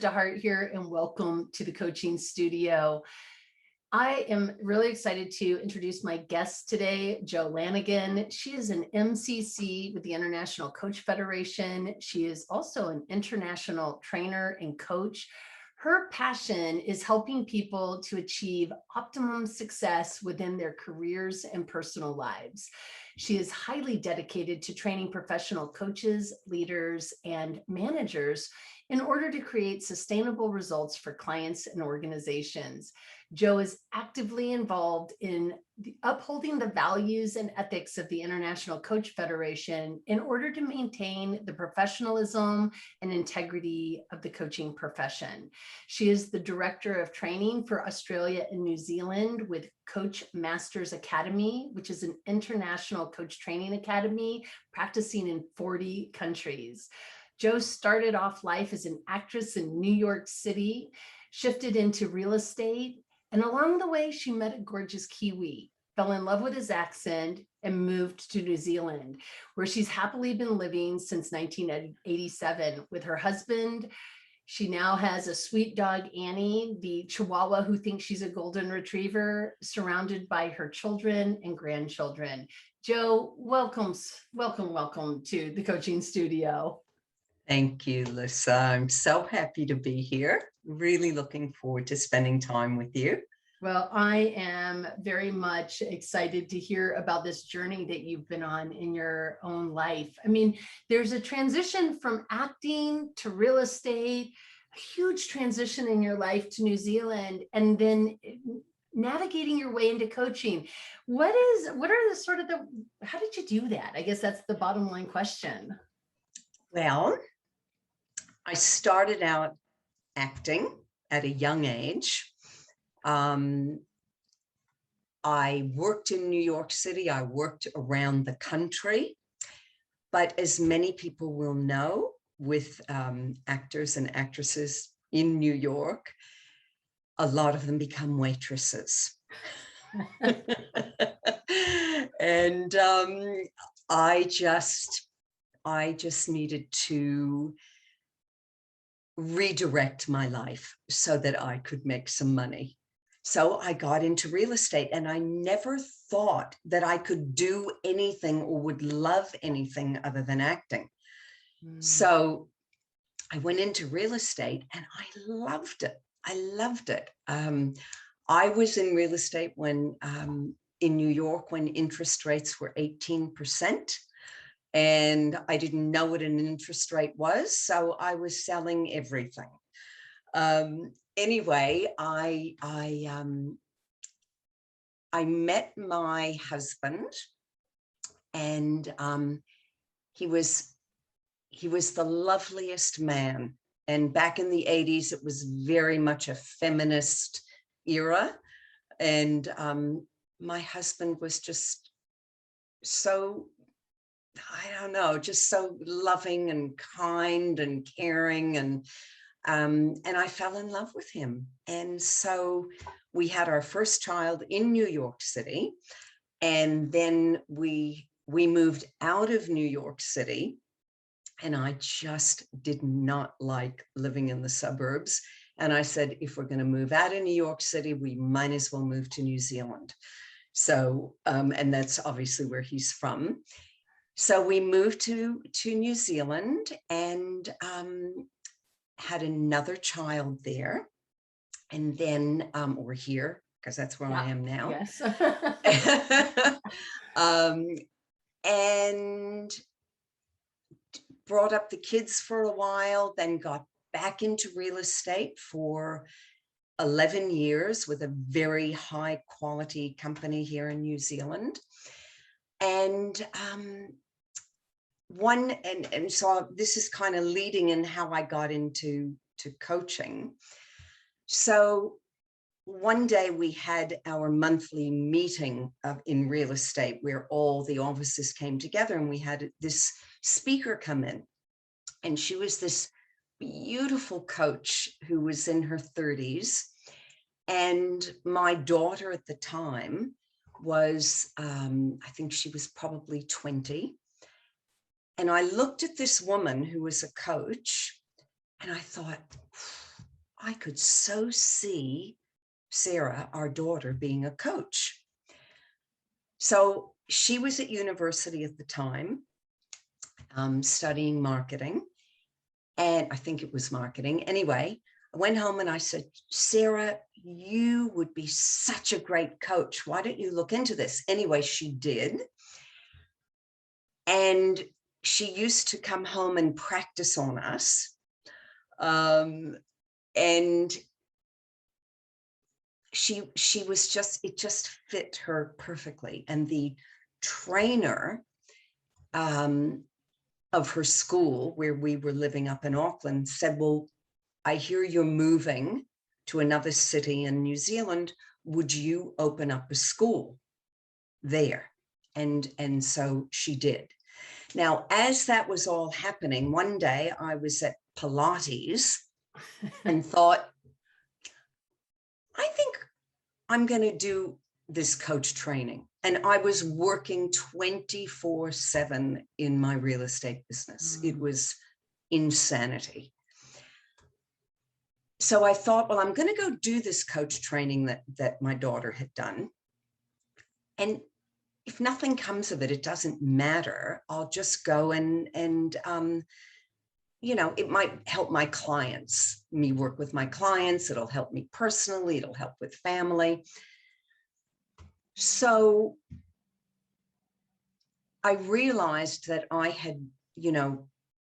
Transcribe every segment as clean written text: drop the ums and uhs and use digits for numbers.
deHart here, and welcome to the coaching studio. I am really excited to introduce my guest today, Jo Lanigan. She is an MCC with the International Coach Federation. She is also an international trainer and coach. Her passion is helping people to achieve optimum success within their careers and personal lives. She is highly dedicated to training professional coaches, leaders, and managers in order to create sustainable results for clients and organizations. Jo is actively involved in upholding the values and ethics of the International Coach Federation in order to maintain the professionalism and integrity of the coaching profession. She is the Director of Training for Australia and New Zealand with Coach Masters Academy, which is an international coach training academy practicing in 40 countries. Jo started off life as an actress in New York City, shifted into real estate, and along the way, she met a gorgeous Kiwi, fell in love with his accent, and moved to New Zealand, where she's happily been living since 1987 with her husband. She now has a sweet dog, Annie, the Chihuahua who thinks she's a golden retriever, surrounded by her children and grandchildren. Jo, welcome to the coaching studio. Thank you, Lyssa. I'm so happy to be here. Really looking forward to spending time with you. Well, I am very much excited to hear about this journey that you've been on in your own life. I mean, there's a transition from acting to real estate, a huge transition in your life to New Zealand, and then navigating your way into coaching. What are the sort of how did you do that? I guess that's the bottom line question. Well, I started out acting at a young age. I worked in New York City. I worked around the country. But as many people will know, with actors and actresses in New York, a lot of them become waitresses. And I just needed to redirect my life so that I could make some money. So I got into real estate, and I never thought that I could do anything or would love anything other than acting. So I went into real estate and I loved it. I was in real estate when in New York when interest rates were 18%. And I didn't know what an interest rate was, so I was selling everything. Anyway, I met my husband, and he was the loveliest man. And back in the 80s, it was very much a feminist era, and my husband was just so, I don't know, just so loving and kind and caring, and I fell in love with him. And so we had our first child in New York City, and then we moved out of New York City, and I just did not like living in the suburbs. And I said, if we're going to move out of New York City, we might as well move to New Zealand. So, and that's obviously where he's from. So we moved to New Zealand and had another child there. And then we're here because that's where I am now. Yes. And brought up the kids for a while, then got back into real estate for 11 years with a very high quality company here in New Zealand. And so this is kind of leading in how I got into coaching. So one day we had our monthly meeting in real estate where all the offices came together, and we had this speaker come in, and she was this beautiful coach who was in her 30s. And my daughter at the time was, I think she was probably 20. And I looked at this woman who was a coach, and I thought, I could so see Sarah, our daughter, being a coach. So she was at university at the time, studying marketing. And I think it was marketing. Anyway, I went home and I said, Sarah, you would be such a great coach. Why don't you look into this? Anyway, she did. And she used to come home and practice on us. And she was just, it just fit her perfectly. And the trainer of her school, where we were living up in Auckland, said, well, I hear you're moving to another city in New Zealand. Would you open up a school there? And so she did. Now, as that was all happening, one day I was at Pilates and thought, I think I'm going to do this coach training. And I was working 24/7 in my real estate business. It was insanity. So I thought, well, I'm going to go do this coach training that my daughter had done. And if nothing comes of it, it doesn't matter. I'll just go and you know, it might help my clients, me work with my clients. It'll help me personally. It'll help with family. So I realized that I had, you know,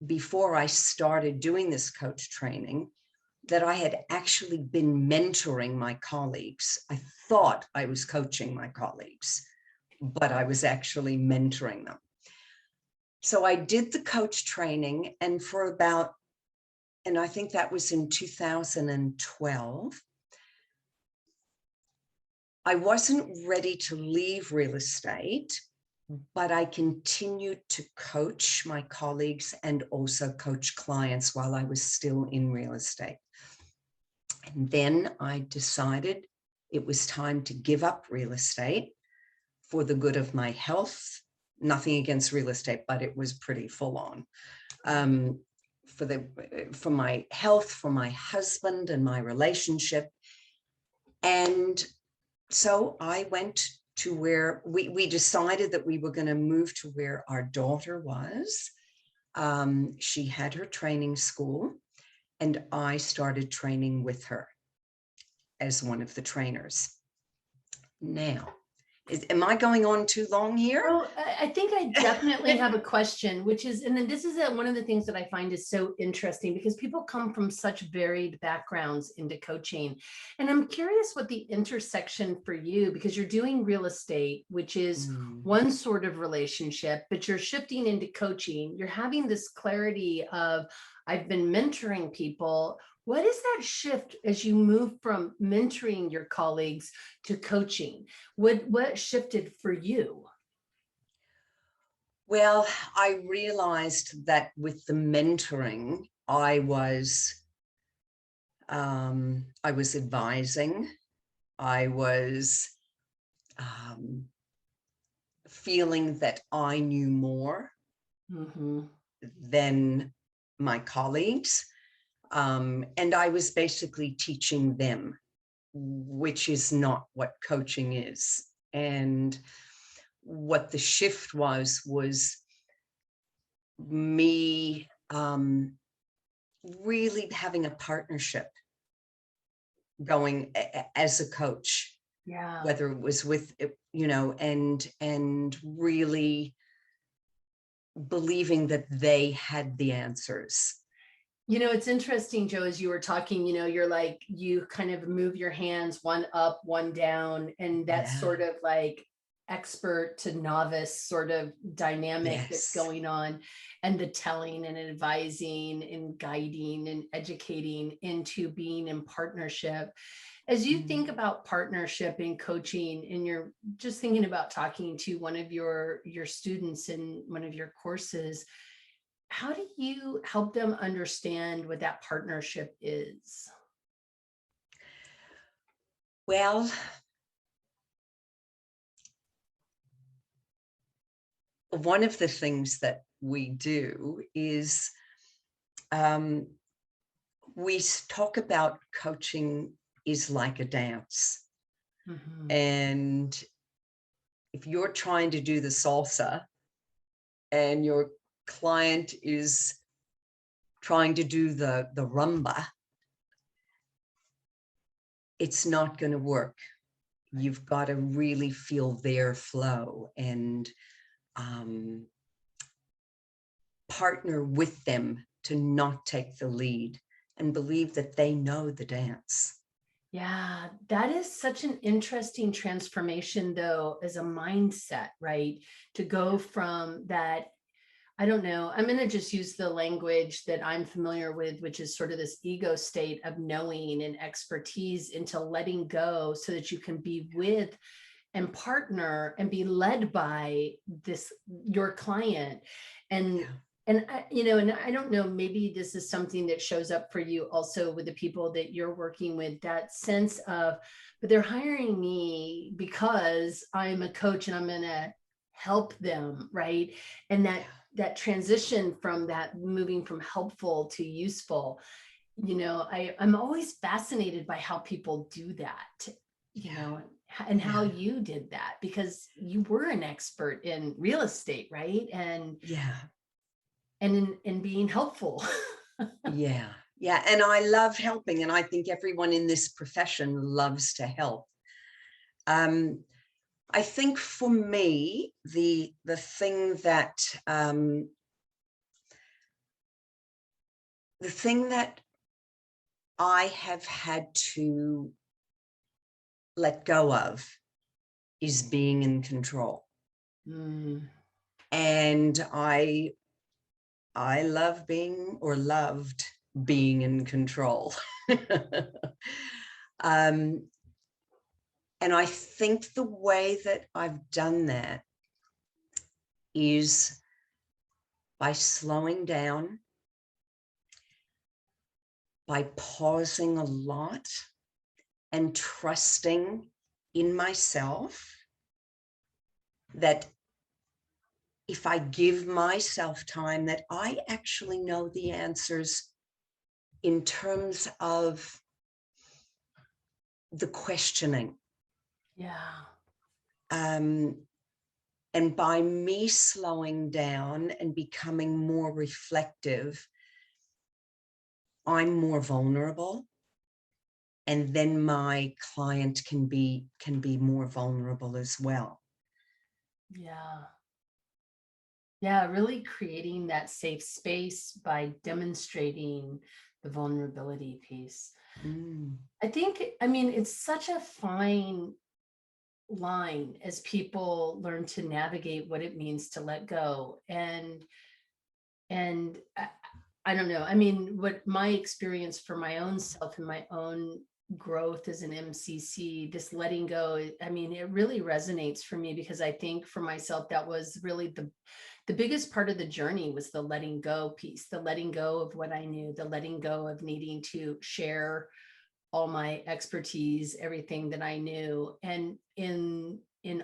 before I started doing this coach training, that I had actually been mentoring my colleagues. I thought I was coaching my colleagues, but I was actually mentoring them. So I did the coach training, and for about, and I think that was in 2012, I wasn't ready to leave real estate, but I continued to coach my colleagues and also coach clients while I was still in real estate. And then I decided it was time to give up real estate for the good of my health. Nothing against real estate, but it was pretty full on. For my health, for my husband and my relationship. And so I went to where we decided that we were going to move to where our daughter was. She had her training school, and I started training with her as one of the trainers. Now, am I going on too long here? Oh, I think I definitely have a question, which is, and then this is one of the things that I find is so interesting, because people come from such varied backgrounds into coaching. And I'm curious what the intersection for you, because you're doing real estate, which is one sort of relationship, but you're shifting into coaching. You're having this clarity of, I've been mentoring people. What is that shift as you move from mentoring your colleagues to coaching? What shifted for you? Well, I realized that with the mentoring, I was advising. I was feeling that I knew more than my colleagues. And I was basically teaching them, which is not what coaching is. And what the shift was me really having a partnership going as a coach. Yeah. Whether it was with, you know, and really believing that they had the answers. You know, it's interesting, Jo, as you were talking, you know, you're like, you kind of move your hands, one up, one down, and that's sort of like expert to novice sort of dynamic that's going on, and the telling and advising and guiding and educating into being in partnership. As you think about partnership in coaching, and you're just thinking about talking to one of your students in one of your courses, how do you help them understand what that partnership is? Well, one of the things that we do is we talk about coaching is like a dance. Mhm. And if you're trying to do the salsa and your client is trying to do the rumba, it's not going to work. You've got to really feel their flow and partner with them to not take the lead and believe that they know the dance. Yeah, that is such an interesting transformation, though, as a mindset, right? To go from that, I don't know, I'm going to just use the language that I'm familiar with, which is sort of this ego state of knowing and expertise, into letting go so that you can be with and partner and be led by this, your client. And Yeah. and and I don't know, maybe this is something that shows up for you also with the people that you're working with, that sense of, but they're hiring me because I'm a coach and I'm going to help them, right? And that transition from that, moving from helpful to useful, I'm always fascinated by how people do that, and how you did that, because you were an expert in real estate, right? And in being helpful. Yeah. And I love helping, and I think everyone in this profession loves to help. I think for me, the thing that I have had to let go of is being in control. And I love being, or loved being, in control. And I think the way that I've done that is by slowing down, by pausing a lot and trusting in myself, that if I give myself time, that I actually know the answers in terms of the questioning. And by me slowing down and becoming more reflective, I'm more vulnerable. And then my client can be more vulnerable as well. Yeah, really creating that safe space by demonstrating the vulnerability piece. I think, it's such a fine line as people learn to navigate what it means to let go. And I don't know. What my experience for my own self and my own growth as an MCC, this letting go, it really resonates for me, because I think for myself, that was really the biggest part of the journey, was the letting go piece, the letting go of what I knew, the letting go of needing to share all my expertise, everything that I knew, and in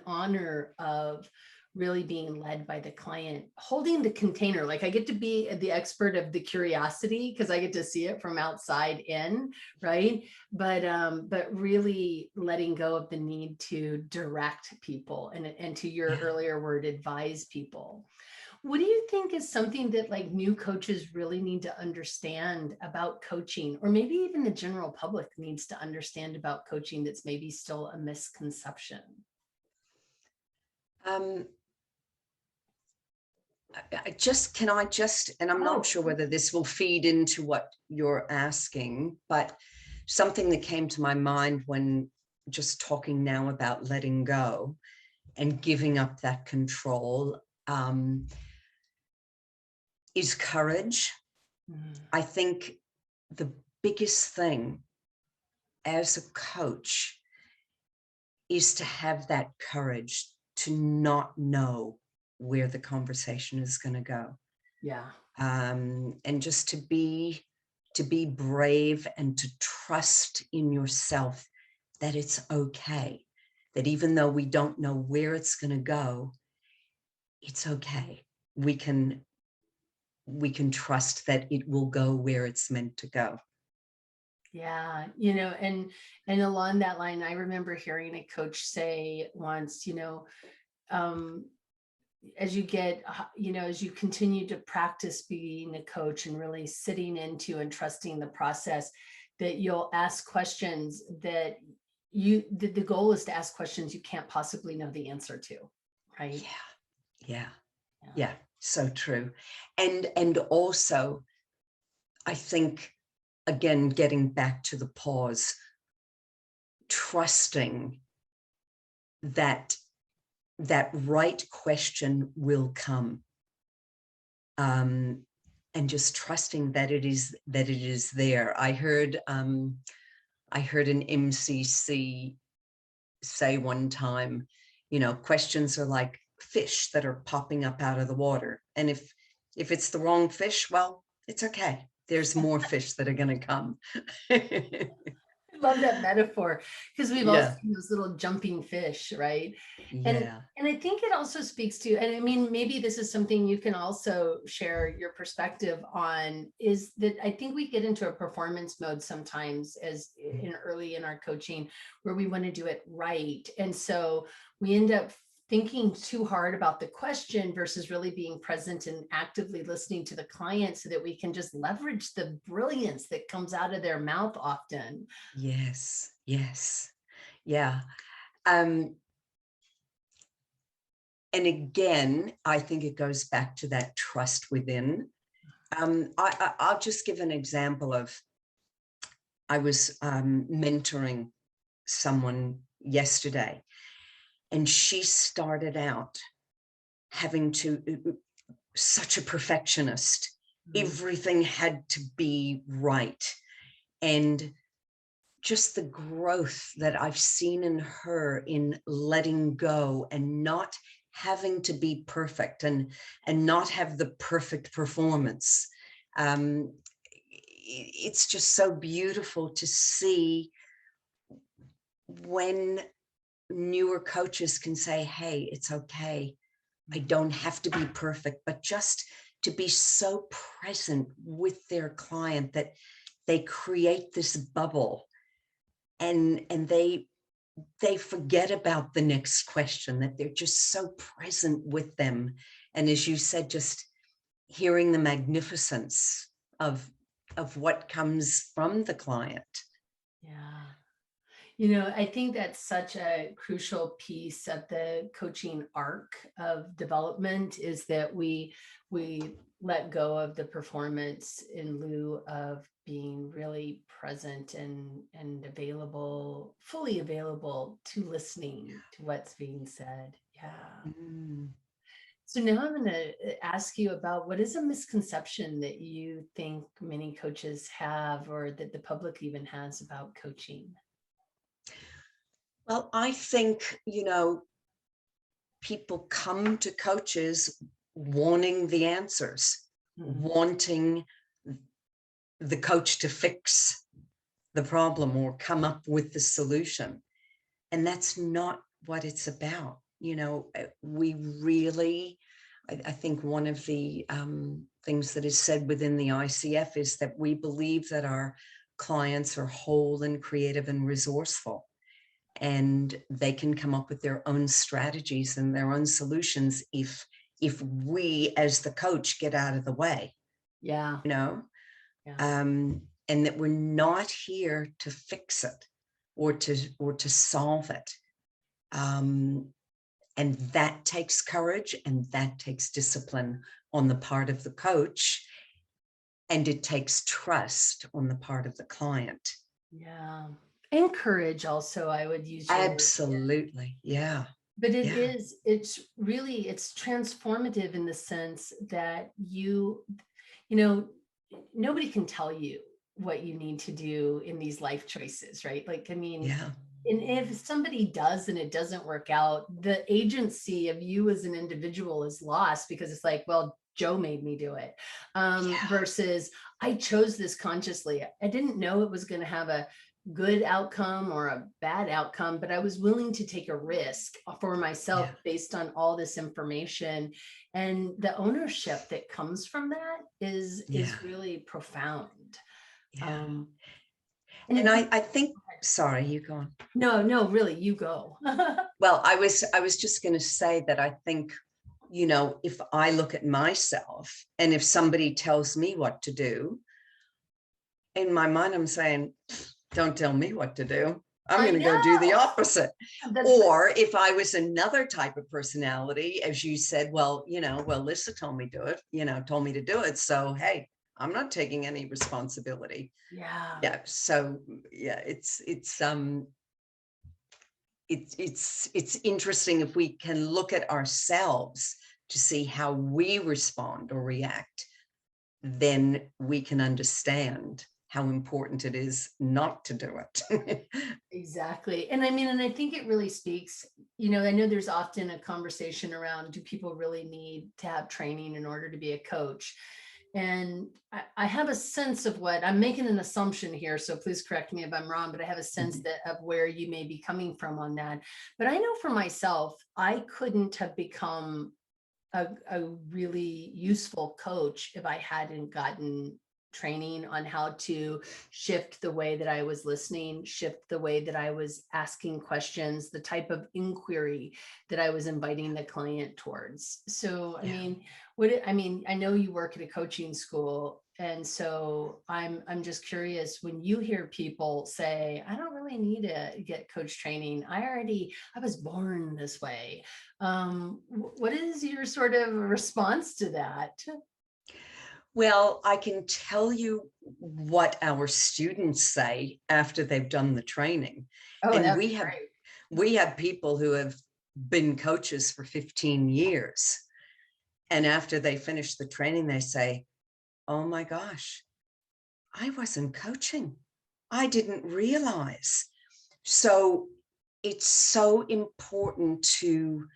honor of really being led by the client, holding the container. Like, I get to be the expert of the curiosity because I get to see it from outside in, right? But really letting go of the need to direct people, and to your earlier word, advise people. What do you think is something that, like, new coaches really need to understand about coaching, or maybe even the general public needs to understand about coaching, that's maybe still a misconception? And I'm not sure whether this will feed into what you're asking, but something that came to my mind when just talking now about letting go and giving up that control is courage. I think the biggest thing as a coach is to have that courage to not know where the conversation is going to go. And just to be brave and to trust in yourself that it's okay, that even though we don't know where it's going to go, it's okay. We can trust that it will go where it's meant to go. Yeah, and along that line, I remember hearing a coach say once, um, as you get, as you continue to practice being a coach and really sitting into and trusting the process, that you'll ask questions that the goal is to ask questions you can't possibly know the answer to, right? Yeah. Yeah. Yeah. So true. And also, I think, again, getting back to the pause, trusting that that right question will come, and just trusting that it is there. I heard an MCC say one time, questions are like fish that are popping up out of the water, and if it's the wrong fish, well, it's okay. There's more fish that are going to come. I love that metaphor, because we've all Yeah. seen those little jumping fish, right? And Yeah. and I think it also speaks to, and I mean, maybe this is something you can also share your perspective on, is that I think we get into a performance mode sometimes as in early in our coaching, where we want to do it right. And so we end up thinking too hard about the question versus really being present and actively listening to the client so that we can just leverage the brilliance that comes out of their mouth often. Yes. Yes. Yeah. Um, and again, I think it goes back to that trust within. I'll just give an example of, I was mentoring someone yesterday, and she started out having to, such a perfectionist. Everything had to be right. And just the growth that I've seen in her in letting go and not having to be perfect and not have the perfect performance. It's just so beautiful to see when newer coaches can say, hey, it's okay. I don't have to be perfect, but just to be so present with their client that they create this bubble, and they forget about the next question, that they're just so present with them. And as you said, just hearing the magnificence of what comes from the client. Yeah. I think that's such a crucial piece of the coaching arc of development, is that we let go of the performance in lieu of being really present and available, fully available to listening to what's being said. Yeah. Mm. So now I'm going to ask you about, what is a misconception that you think many coaches have, or that the public even has, about coaching? Well, I think, people come to coaches wanting the answers, wanting the coach to fix the problem or come up with the solution. And that's not what it's about. We really, I think one of the things that is said within the ICF is that we believe that our clients are whole and creative and resourceful, and they can come up with their own strategies and their own solutions if we as the coach get out of the way. Yeah. Yeah. And that we're not here to fix it or to solve it. And that takes courage, and that takes discipline on the part of the coach, and it takes trust on the part of the client. Yeah. And courage also, I would use your word. Absolutely. Yeah. But Yeah. it's really, it's transformative in the sense that nobody can tell you what you need to do in these life choices, right? Like, I mean, Yeah. and if somebody does and it doesn't work out, the agency of you as an individual is lost, because it's like, well, Joe made me do it, versus I chose this consciously. I didn't know it was going to have a good outcome or a bad outcome, but I was willing to take a risk for myself based on all this information. And the ownership that comes from that is really profound. Yeah. And I think, sorry, you go on. No, really, you go. Well, I was just going to say that I think, you know, if I look at myself and if somebody tells me what to do, in my mind, I'm saying, don't tell me what to do. I'm going to go do the opposite. Or if I was another type of personality, as you said, well, you know, well, Lyssa told me to do it, you know, told me to do it. So, hey, I'm not taking any responsibility. Yeah. So yeah, it's interesting if we can look at ourselves to see how we respond or react, then we can understand how important it is not to do it. Exactly. And I mean, and I think it really speaks, you know, I know there's often a conversation around, do people really need to have training in order to be a coach? And I have a sense of what I'm making an assumption here. So please correct me if I'm wrong, but I have a sense that of where you may be coming from on that. But I know for myself, I couldn't have become a really useful coach if I hadn't gotten training on how to shift the way that I was listening, shift the way that I was asking questions, the type of inquiry that I was inviting the client towards. So, I mean, I know you work at a coaching school. And so I'm just curious, when you hear people say, I don't really need to get coach training. I was born this way. What is your sort of response to that? Well, I can tell you what our students say after they've done the training. Oh, and that'd be great. we have people who have been coaches for 15 years. And after they finish the training, they say, oh my gosh, I wasn't coaching. I didn't realize. So it's so important to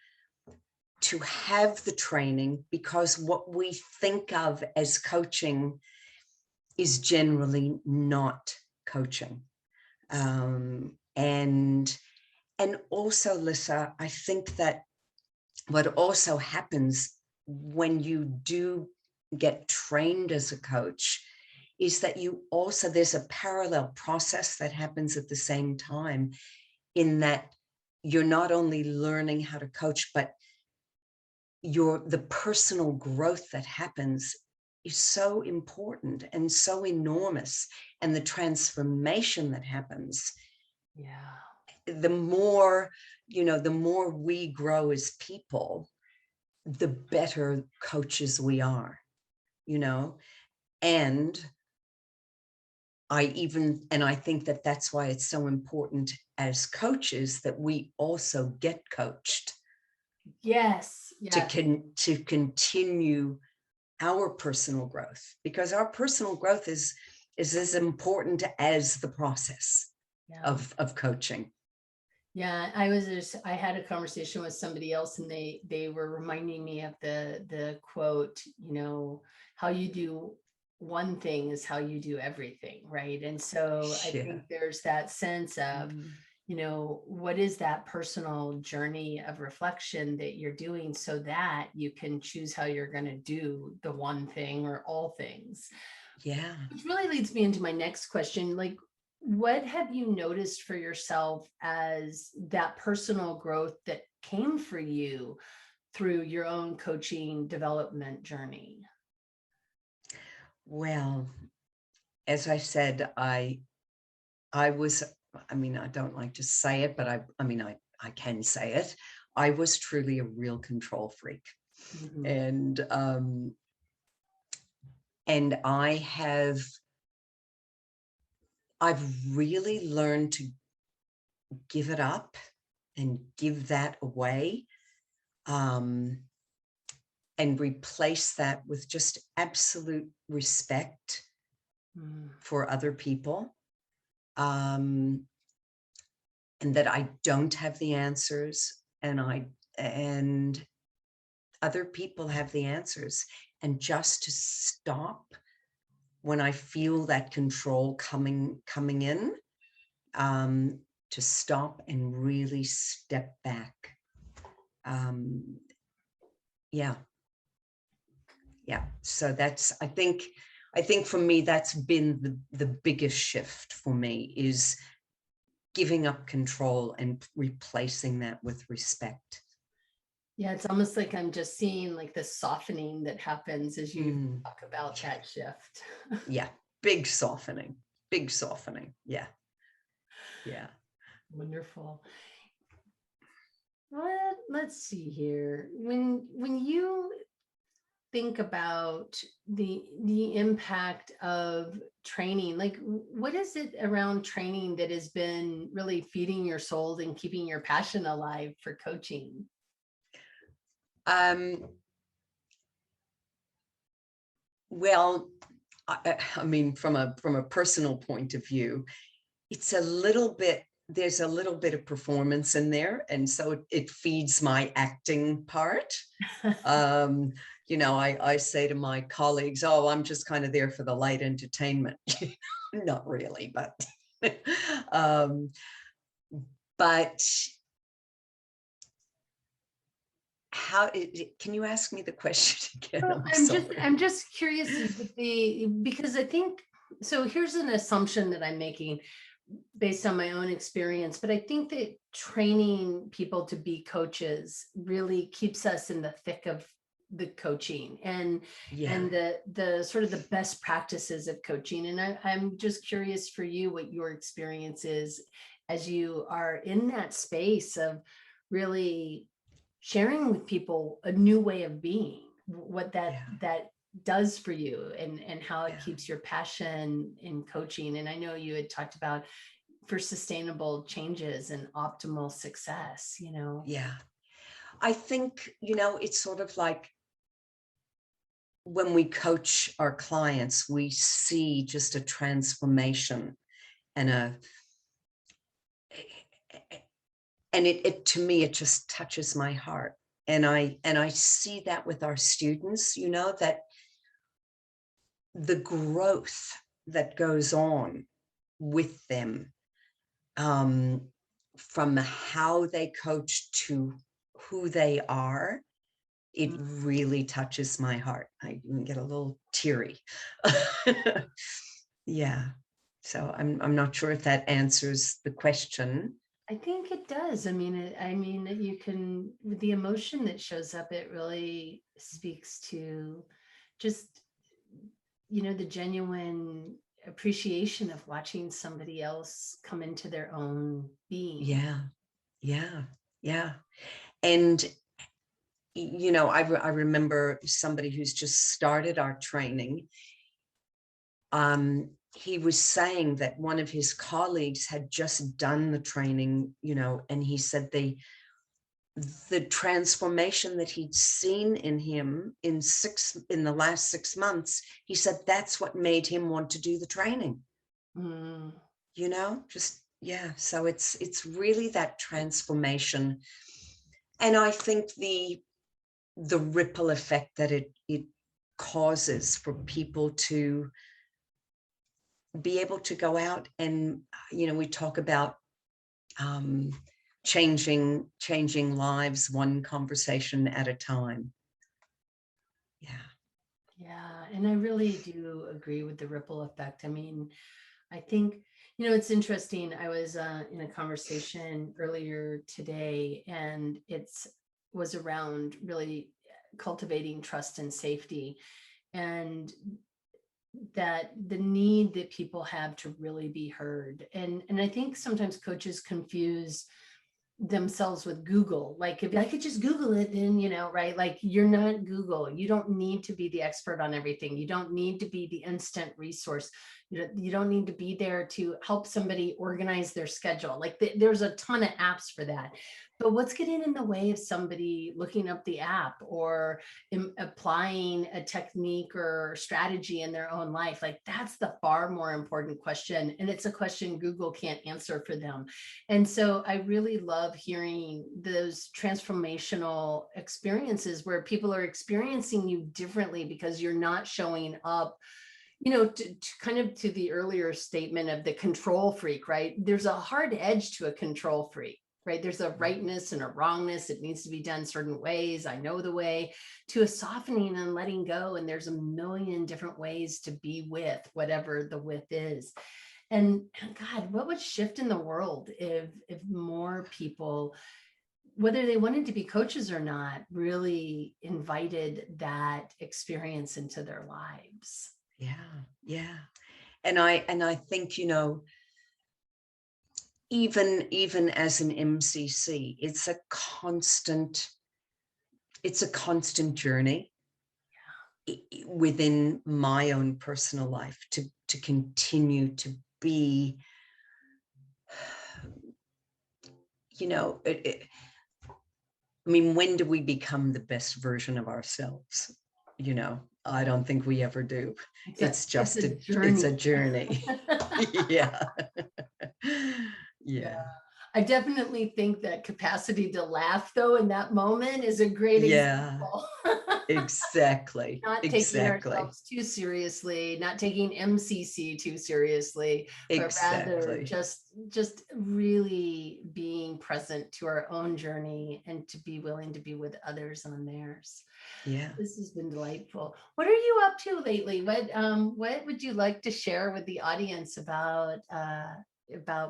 have the training, because what we think of as coaching is generally not coaching. And also, Lyssa, I think that what also happens when you do get trained as a coach is that there's a parallel process that happens at the same time, in that you're not only learning how to coach, but the personal growth that happens is so important and so enormous. And the transformation that happens, the more we grow as people, the better coaches we are, and I think that that's why it's so important as coaches that we also get coached. Yes. To continue our personal growth, because our personal growth is as important as the process of coaching. Yeah, I had a conversation with somebody else, and they were reminding me of the quote, how you do one thing is how you do everything, right? And so I think there's that sense of, what is that personal journey of reflection that you're doing so that you can choose how you're going to do the one thing or all things. Yeah. Which really leads me into my next question. Like, what have you noticed for yourself as that personal growth that came for you through your own coaching development journey? Well, as I said, I don't like to say it, but I can say it. I was truly a real control freak. Mm-hmm. And I've really learned to give it up and give that away, and replace that with just absolute respect for other people. And that I don't have the answers, and other people have the answers, and just to stop when I feel that control coming in, to stop and really step back. Yeah. So I think I think for me, that's been the biggest shift for me, is giving up control and replacing that with respect. Yeah, it's almost like I'm just seeing like the softening that happens as you talk about that shift. Yeah, big softening, big softening. Yeah, yeah. Wonderful. Let's see here. When you think about the impact of training, like what is it around training that has been really feeding your soul and keeping your passion alive for coaching? Well, I mean, from a personal point of view, it's a little bit, there's a little bit of performance in there, and so it feeds my acting part. You know, I say to my colleagues, oh, I'm just kind of there for the light entertainment. Not really, but but how can you ask me the question again? Well, I'm just curious because I think, so here's an assumption that I'm making based on my own experience, but I think that training people to be coaches really keeps us in the thick of the coaching and the sort of the best practices of coaching. And I'm just curious for you what your experience is as you are in that space of really sharing with people a new way of being, what that does for you, and how it keeps your passion in coaching. And I know you had talked about for sustainable changes and optimal success, you know. Yeah, I think, you know, it's sort of like when we coach our clients, we see just a transformation and it to me, it just touches my heart. And I see that with our students, you know, that the growth that goes on with them, from how they coach to who they are, it really touches my heart. I even get a little teary. Yeah. So I'm not sure if that answers the question. I think it does. I mean, you can, with the emotion that shows up, it really speaks to just, you know, the genuine appreciation of watching somebody else come into their own being. Yeah. Yeah. Yeah. And, you know, I remember somebody who's just started our training. He was saying that one of his colleagues had just done the training, you know, and he said the transformation that he'd seen in him in the last 6 months, he said that's what made him want to do the training. You know, just, yeah. So it's really that transformation. And I think the ripple effect that it causes for people to be able to go out and, you know, we talk about changing lives one conversation at a time. Yeah, and I really do agree with the ripple effect. I mean, I think, you know, it's interesting. I was in a conversation earlier today, and was around really cultivating trust and safety, and that the need that people have to really be heard. And I think sometimes coaches confuse themselves with Google. Like, if I could just Google it, then, you know, right? Like, you're not Google. You don't need to be the expert on everything. You don't need to be the instant resource. You don't need to be there to help somebody organize their schedule. Like, there's a ton of apps for that. But what's getting in the way of somebody looking up the app or applying a technique or strategy in their own life? Like, that's the far more important question. And it's a question Google can't answer for them. And so I really love hearing those transformational experiences where people are experiencing you differently because you're not showing up, you know, to kind of to the earlier statement of the control freak, right? There's a hard edge to a control freak. right? There's a rightness and a wrongness. It needs to be done certain ways. I know the way, to a softening and letting go. And there's a million different ways to be with whatever the with is. And God, what would shift in the world if more people, whether they wanted to be coaches or not, really invited that experience into their lives? Yeah. And I think, you know, even as an MCC, it's a constant journey within my own personal life to continue to be, you know, I mean, when do we become the best version of ourselves? You know, I don't think we ever do. It's just a journey. It's a journey. Yeah. Yeah. I definitely think that capacity to laugh, though, in that moment is a great example. Exactly. Not taking ourselves too seriously, not taking MCC too seriously, but rather just really being present to our own journey and to be willing to be with others on theirs. Yeah. This has been delightful. What are you up to lately? What would you like to share with the audience about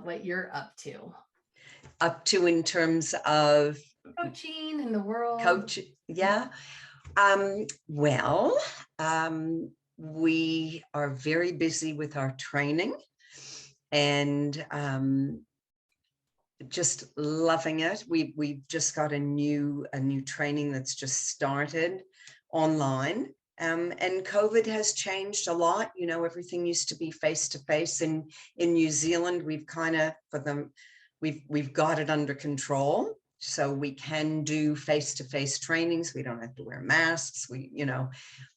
what you're up to? Up to in terms of coaching in the world? Coaching, yeah. Well, we are very busy with our training and just loving it. We've just got a new training that's just started online. And COVID has changed a lot. You know, everything used to be face to face. In New Zealand, we've kind of we've got it under control. So we can do face-to-face trainings. We don't have to wear masks.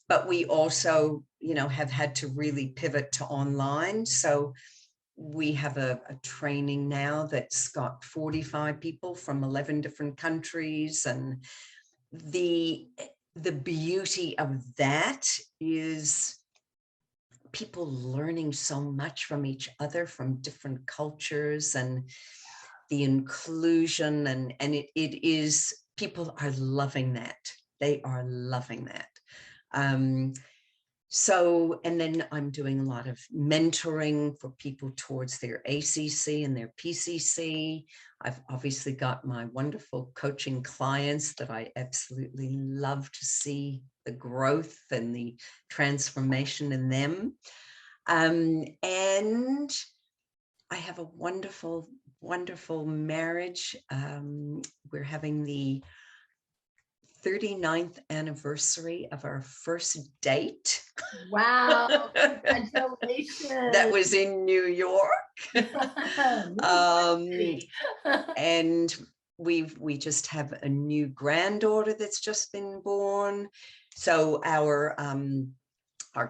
But we also, have had to really pivot to online. So we have a training now that's got 45 people from 11 different countries. And the beauty of that is people learning so much from each other, from different cultures, and the inclusion, and it is, people are loving that. They are loving that. So, and then I'm doing a lot of mentoring for people towards their ACC and their PCC. I've obviously got my wonderful coaching clients that I absolutely love to see the growth and the transformation in them. And I have a wonderful marriage. We're having the 39th anniversary of our first date. Wow, congratulations. That was in New York. And we just have a new granddaughter that's just been born. So our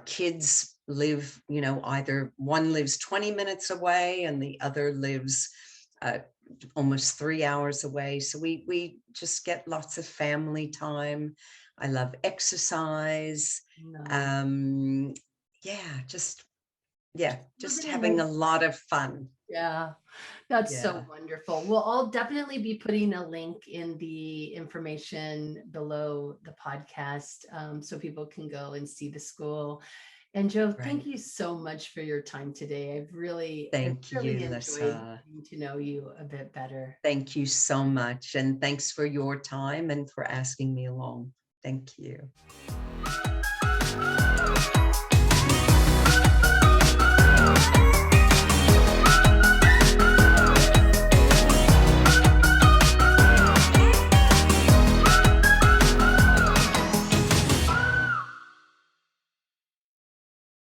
kids live, either one lives 20 minutes away and the other lives almost 3 hours away. So we just get lots of family time. I love exercise. Just having a lot of fun. Yeah, that's so wonderful. Well, I'll definitely be putting a link in the information below the podcast, so people can go and see the school. And Jo, thank you so much for your time today. I've really enjoyed Lyssa, getting to know you a bit better. Thank you so much. And thanks for your time and for asking me along. Thank you.